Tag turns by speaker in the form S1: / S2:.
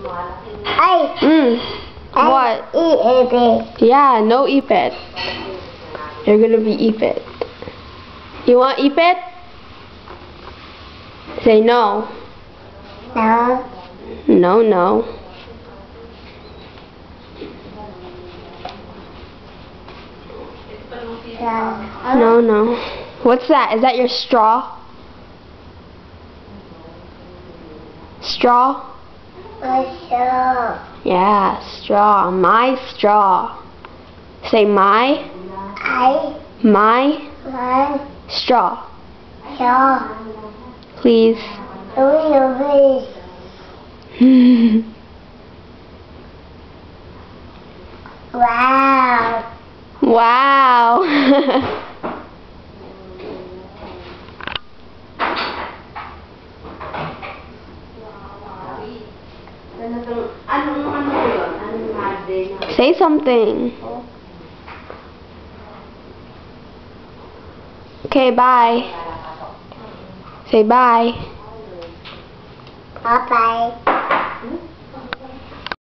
S1: What? Yeah, no ipit. You're gonna be ipit. You want ipit? Say no.
S2: No.
S1: No, no. No, no. What's that? Is that your straw? Straw? Yeah, straw. My straw. Say my. My straw. Please.
S2: Wow.
S1: Wow. Say something. Okay, bye. Say bye.
S2: Bye-bye.